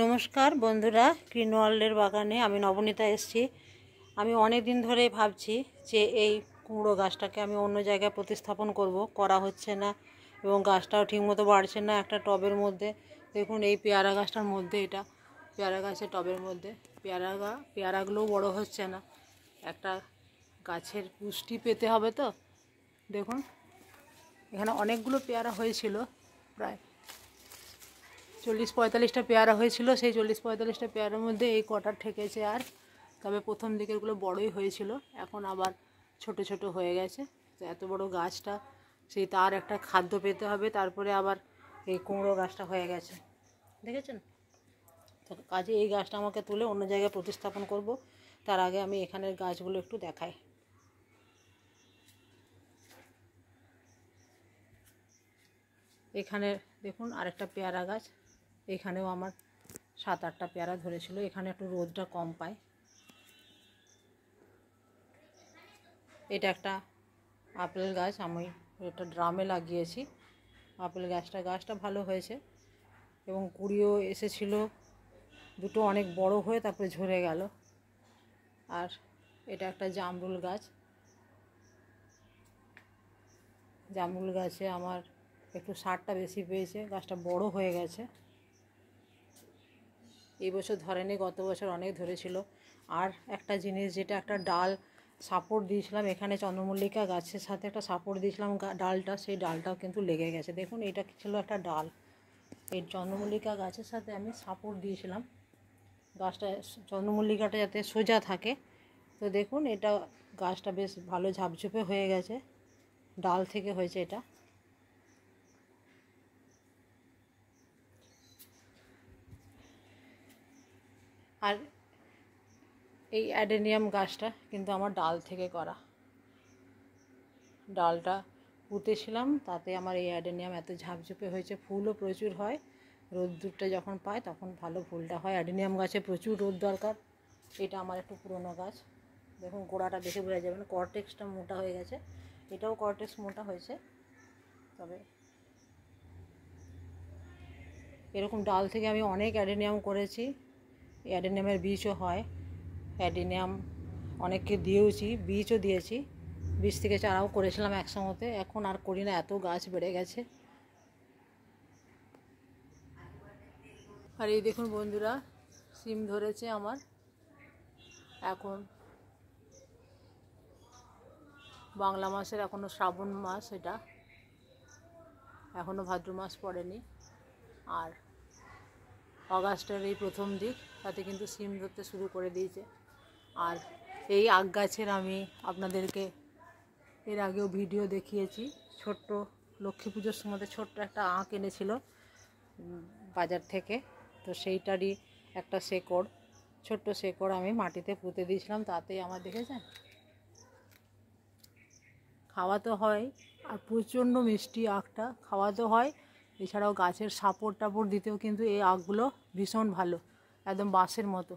নমস্কার বন্ধুরা, গ্রিন ওয়ার্ল্ডের বাগানে আমি নবনীতা এসেছি। আমি অনেক দিন ধরেই ভাবছি যে এই কুমড়ো গাছটাকে আমি অন্য জায়গায় প্রতিস্থাপন করা হচ্ছে না এবং গাছটাও ঠিকমতো বাড়ছে না। একটা টবের মধ্যে দেখুন, এই পেয়ারা গাছটার মধ্যে, এটা পেয়ারা গাছের টবের মধ্যে পেয়ারাগুলোও বড় হচ্ছে না। একটা গাছের পুষ্টি পেতে হবে, তো দেখুন এখানে অনেকগুলো পেয়ারা হয়েছিল, প্রায় 40-45টা পেয়ারা হয়েছিল। সেই 40-45টা পেয়ারার মধ্যে এই কটা ঠেকেছে। আর তবে প্রথম দিকেরগুলো বড়ই হয়েছিল, এখন আবার ছোট ছোট হয়ে গেছে। তো এত বড় গাছটা, সেই তার একটা খাদ্য পেতে হবে, তারপরে আবার এই কুমড়ো গাছটা হয়ে গেছে, দেখেছেন তো। কাজে এই গাছটা আমাকে তুলে অন্য জায়গায় প্রতিস্থাপন করব। তার আগে আমি এখানের গাছগুলো একটু দেখাই। এখানে দেখুন আরেকটা পেয়ারা গাছ, এখানেও আমার 7-8টা পেয়ারা ধরেছিল। এখানে একটু রোদটা কম পায়। এটা একটা আপেল গাছ, আমি এটা ড্রামে লাগিয়েছি। আপেল গাছটা ভালো হয়েছে এবং কুড়িও এসেছিল, দুটো অনেক বড় হয়ে তারপরে ঝরে গেল। আর এটা একটা জামরুল গাছে আমার একটু সারটা বেশি পেয়েছে, গাছটা বড় হয়ে গেছে। এই বছর ধরেনি, গত বছর অনেক ধরেছিল। আর একটা জিনিস, যেটা একটা ডাল সাপোর্ট দিয়েছিলাম, এখানে চন্দ্রমল্লিকা গাছের সাথে একটা সাপোর্ট দিয়েছিলাম ডালটা, সেই ডালটাও কিন্তু লেগে গেছে। দেখুন, এটা ছিল একটা ডাল, এই চন্দ্রমল্লিকা গাছের সাথে আমি সাপোর্ট দিয়েছিলাম গাছটা, চন্দ্রমল্লিকাটা যাতে সোজা থাকে। তো দেখুন, এটা গাছটা বেশ ভালো ঝাপঝুপে হয়ে গেছে, ডাল থেকে হয়েছে এটা। আর এই অ্যাডেনিয়াম গাছটা কিন্তু আমার ডাল থেকে করা, ডালটা পুঁতেছিলাম, তাতে আমার এই অ্যাডেনিয়াম এত ঝাপঝুপে হয়েছে। ফুলও প্রচুর হয়, রোদ্দুরটা যখন পায় তখন ভালো ফুলটা হয়। অ্যাডেনিয়াম গাছে প্রচুর রোদ দরকার। এটা আমার একটু পুরনো গাছ, দেখুন গোড়াটা দেখে বোঝা যাবে না, কর্টেক্সটা মোটা হয়ে গেছে। এটাও কর্টেক্স মোটা হয়েছে, তবে এরকম ডাল থেকে আমি অনেক অ্যাডেনিয়াম করেছি। অ্যাডেনিয়ামের বীজও হয়, অ্যাডেনিয়াম অনেককে দিয়েওছি, বীজও দিয়েছি, বীজ থেকে চারাও করেছিলাম একসঙ্গতে। এখন আর করি না, এত গাছ বেড়ে গেছে। আর এই দেখুন বন্ধুরা, সিম ধরেছে আমার। এখন বাংলা মাসের এখনও শ্রাবণ মাস, এটা এখনও ভাদ্র মাস পড়েনি। আর অগাস্টের এই প্রথম দিক, তাতে কিন্তু সিম ধরতে শুরু করে দিয়েছে। আর এই আখ গাছের আমি আপনাদেরকে এর আগেও ভিডিও দেখিয়েছি। ছোট্ট লক্ষ্মী পুজোর সময় ছোট্ট একটা আখ এনেছিল বাজার থেকে, তো সেইটারই একটা ছোট্ট শেকড় আমি মাটিতে পুঁতে দিয়েছিলাম। তাতেই আমার দেখেছেন, খাওয়াতে হয়, আর প্রচণ্ড মিষ্টি আখটা, খাওয়াতে হয়। এছাড়াও গাছের সাপোর্ট দিতেও কিন্তু এই আখগুলো ভীষণ ভালো, একদম বাঁশের মতো।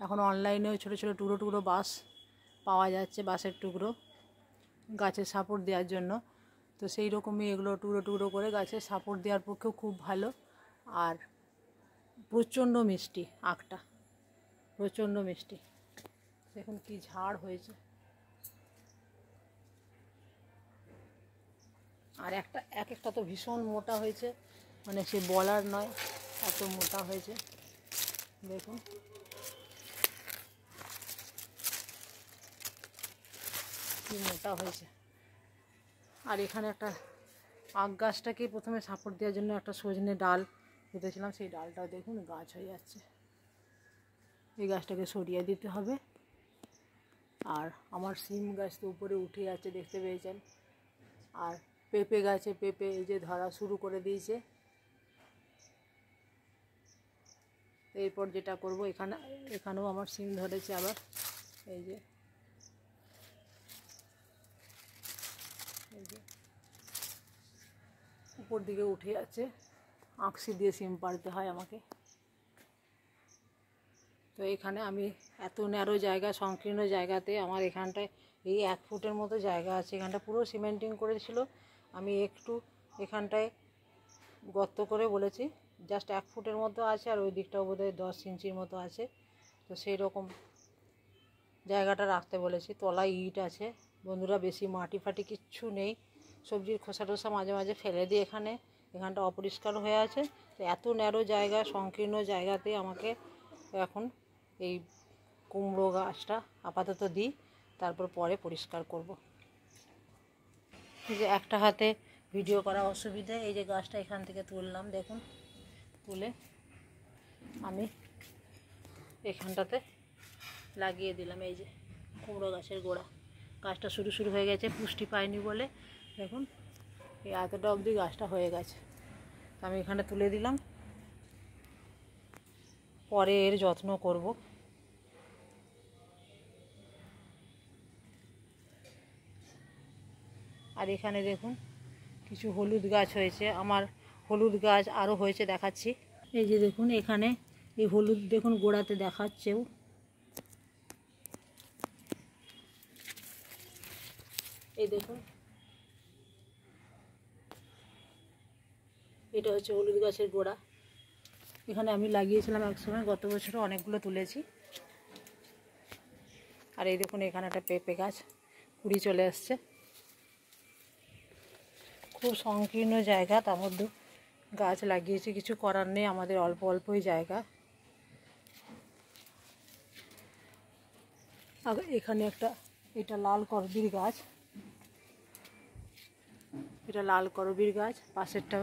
এখন অনলাইনেও ছোটো ছোটো টুকরো টুকরো বাঁশ পাওয়া যাচ্ছে, বাঁশের টুকরো গাছের সাপোর্ট দেওয়ার জন্য। তো সেই রকমই এগুলো টুকরো টুকরো করে গাছের সাপোর্ট দেওয়ার পক্ষেও খুব ভালো। আর প্রচণ্ড মিষ্টি আখটা, প্রচণ্ড মিষ্টি। দেখুন কি ঝাড় হয়েছে। আর এক একটা তো ভীষণ মোটা হয়েছে, মানে সে বলার নয়, এত মোটা হয়েছে। দেখুন কি মোটা হয়েছে। আর এখানে একটা আখ গাছটাকে প্রথমে সাপোর্ট দেওয়ার জন্য একটা সজনে ডাল পুঁতেছিলাম, সেই ডালটাও দেখুন গাছ হয়ে যাচ্ছে। এই গাছটাকে সরিয়ে দিতে হবে। আর আমার সিম গাছ তো উপরে উঠে যাচ্ছে, দেখতে পেয়েছেন। আর পেঁপে গাছে পেঁপে এই যে ধরা শুরু করে দিয়েছে। এরপর যেটা করব, এখানেও আমার সিম ধরেছে আবার, এই যে উপর দিকে উঠে যাচ্ছে। আঁকশি দিয়ে সিম পাড়তে হয় আমাকে। তো এখানে আমি এত ন্যারো জায়গা, সংকীর্ণ জায়গাতে আমার এখানটায় এই 1 ফুটের মতো জায়গা আছে, এখানটা পুরো সিমেন্টিং করেছিল। আমি একটু এখানটায় গর্ত করে বলেছি জাস্ট 1 ফুটের মতো আছে, আর ওই দিকটাও বোধহয় 10 ইঞ্চির মতো আছে। তো সেই রকম জায়গাটা রাখতে বলেছি। তলায় ইট আছে বন্ধুরা, বেশি মাটি ফাটি কিচ্ছু নেই। সবজির খোসা টোসা মাঝে মাঝে ফেলে দিই এখানটা অপরিষ্কার হয়ে আছে। তো এত ন্যারো জায়গা, সংকীর্ণ জায়গাতে আমাকে এখন এই কুমড়ো গাছটা আপাতত দিই, তারপর পরে পরিষ্কার করব। এই যে একটা হাতে ভিডিও করা অসুবিধা, এই যে গাছটা এখান থেকে তুললাম, দেখুন তুলে আমি এখানটাতে লাগিয়ে দিলাম। এই যে কুমড়ো গাছের গোড়া, গাছটা শুরু হয়ে গেছে, পুষ্টি পায়নি বলে দেখুন এই এতটা অবধি গাছটা হয়ে গেছে। তো আমি এখানটা তুলে দিলাম, পরে এর যত্ন করব। আর এখানে দেখুন কিছু হলুদ গাছ হয়েছে, আমার হলুদ গাছ আরও হয়েছে, দেখাচ্ছি। এই যে দেখুন এখানে এই হলুদ দেখুন গোড়াতে দেখাচ্ছেও। এই দেখুন এটা হচ্ছে হলুদ গাছের গোড়া। এখানে আমি লাগিয়েছিলাম একসময়, গত বছরও অনেকগুলো তুলেছি। আর এই দেখুন এখানে একটা পেঁপে গাছ কুড়ি চলে আসছে। খুব সংকীর্ণ জায়গা, তার মধ্যে গাছ লাগিয়েছি, কিছু করার নেই, আমাদের অল্প অল্পই জায়গা। আর এখানে এটা লাল করবীর গাছ, এটা লাল করবীর গাছ, পাশেরটা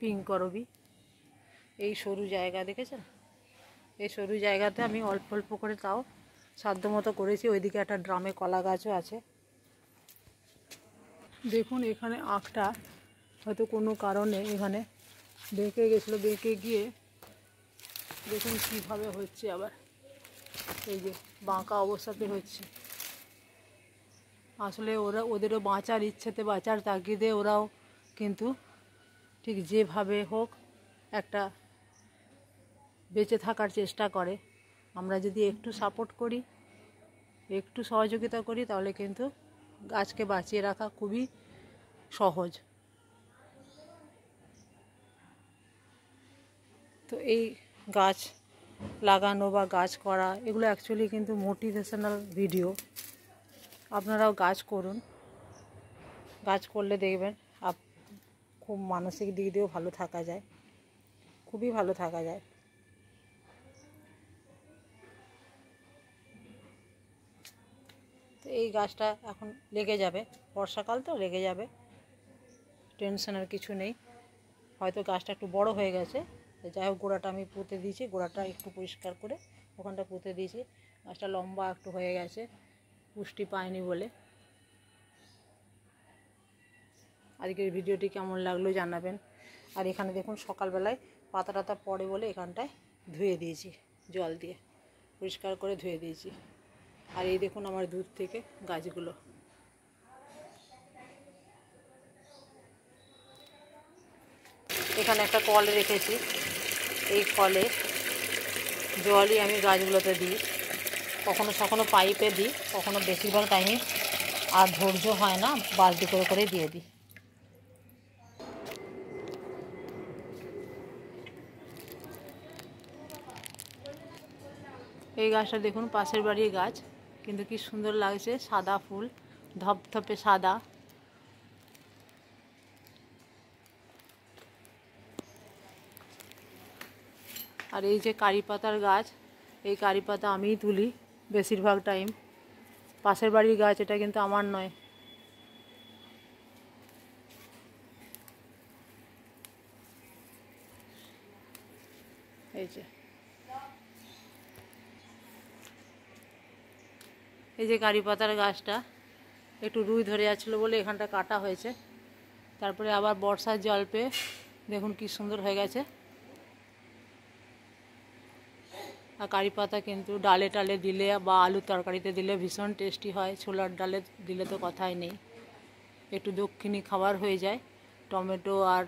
পিঙ্ক করবী। এই সরু জায়গা দেখেছেন, এই সরু জায়গাতে আমি অল্প অল্প করে তাও সাধ্যমতো করেছি। ওইদিকে একটা ড্রামে কলা গাছও আছে। দেখুন এখানে আখটা হয়তো কোনো কারণে এখানে বেঁকে গেছিলো, বেঁকে গিয়ে দেখুন কীভাবে হচ্ছে আবার, এই যে বাঁকা অবস্থাতে হচ্ছে। আসলে ওদেরও বাঁচার ইচ্ছেতে, বাঁচার তাগিদে ওরাও কিন্তু ঠিক যেভাবে হোক একটা বেঁচে থাকার চেষ্টা করে। আমরা যদি একটু সাপোর্ট করি, একটু সহযোগিতা করি, তাহলে কিন্তু গাছকে বাঁচিয়ে রাখা খুবই সহজ। তো এই গাছ লাগানো বা গাছ করা এগুলো অ্যাকচুয়ালি কিন্তু মোটিভেশনাল ভিডিও। আপনারাও গাছ করুন, গাছ করলে দেখবেন খুব মানসিক দিক দিয়েও ভালো থাকা যায়, খুবই ভালো থাকা যায়। তো এই গাছটা এখন লেগে যাবে, বর্ষাকাল তো লেগে যাবে, টেনশনের কিছু নেই। হয়তো গাছটা একটু বড় হয়ে গেছে, যাই হোক গোড়াটা আমি পুঁতে দিয়েছি, গোড়াটা একটু পরিষ্কার করে ওখানটা পুঁতে দিয়েছি। গাছটা লম্বা একটু হয়ে গেছে, পুষ্টি পায়নি বলে। আজকের ভিডিওটি কেমন লাগলো জানাবেন। আর এখানে দেখুন সকালবেলায় পাতা টাতা পড়ে বলে এখানটায় ধুয়ে দিয়েছি, জল দিয়ে পরিষ্কার করে ধুয়ে দিয়েছি। আর এই দেখুন আমার দূর থেকে গাছগুলো, এখানে একটা কল রেখেছি, এই কলে জলই আমি গাছগুলোতে দিই, কখনো পাইপে দিই, কখনো বেশিরভাগ টাইমে আর ধৈর্য হয় না, বালতি করে দিয়ে দিই। এই গাছটা দেখুন পাশের বাড়ির গাছ, কিন্তু কি সুন্দর লাগছে, সাদা ফুল, ধপধপে সাদা। আর এই যে কারি পাতার গাছ, এই কারি পাতা আমিই তুলি বেশিরভাগ টাইম। পাশের বাড়ির গাছ, এটা কিন্তু আমার নয়। এই যে কারি পাতার গাছটা একটু রুই ধরে যাচ্ছিলো বলে এখানটা কাটা হয়েছে, তারপরে আবার বর্ষার জল পেয়ে দেখুন কি সুন্দর হয়ে গেছে। আর কারি পাতা কিন্তু ডালে টালে দিলে বা আলুর তরকারিতে দিলে ভীষণ টেস্টি হয়, ছোলার ডালে দিলে তো কথাই নেই। একটু দক্ষিণী খাবার হয়ে যায়, টমেটো আর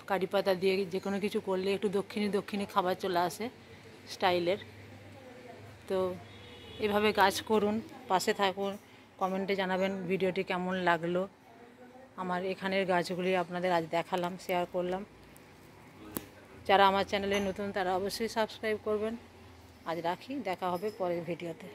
কারি পাতা দিয়ে যে কোনো কিছু করলে একটু দক্ষিণী খাবার চলে আসে স্টাইলের। তো এভাবে গাছ করুন, পাশে থাকুন, কমেন্টে জানাবেন ভিডিওটি কেমন লাগলো। আমার এখানের গাছগুলি আপনাদের আজ দেখালাম, শেয়ার করলাম। যারা আমার চ্যানেলে নতুন তারা অবশ্যই সাবস্ক্রাইব করবেন। আজ রাখি, দেখা হবে পরের ভিডিওতে।